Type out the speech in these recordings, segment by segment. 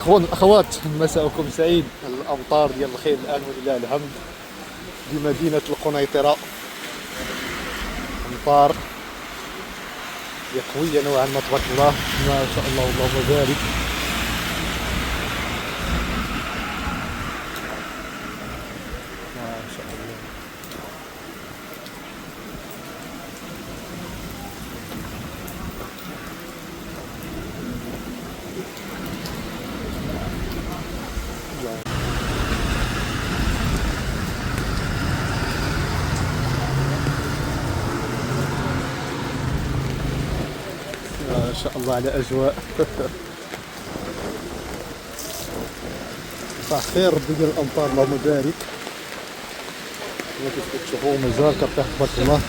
اخوان الاخوات، مساءكم سعيد. الامطار ديال الخير الان ولله الحمد بمدينه القنيطره. امطار قويه نوعا ما تبارك الله، ما شاء الله اللهم بارك. ما شاء الله. ما شاء الله على اجواء. صح خير ربي يدير الامطار اللهم بارك. كيف كتشوفوا مازال كطيح تبارك الله.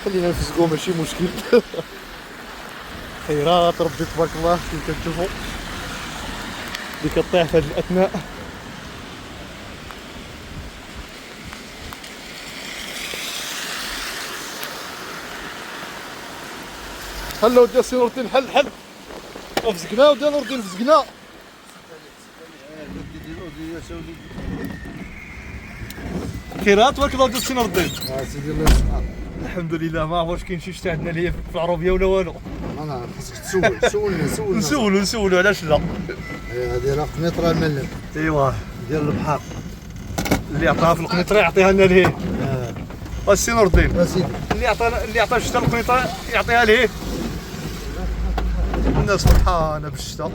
خلينا نفسقو ماشي مشكل. خيرات ربي تبارك الله كيف كتشوفوا اللي كطيح في هذه الاثناء. هلا ودي سي نور الدين، حل فسقنا ودي نور الدين فسقنا. خيرات تبارك الله ودي سي نور الدين. سيدي الله يسعدك. الحمد لله. ما عرفتش كاين شي شتا عندنا اللي في العربيه ولا والو. انا خاصك تسولنا نسولوا علاش لا. هذه راه قنيطره الملك ايوا ديال البحر اللي عطاها في القنيطره يعطيها لنا ليه. السي نور الدين اسيدي اللي عطا الشتا القنيطره يعطيها ليه. الناس فرحانه بالشتا.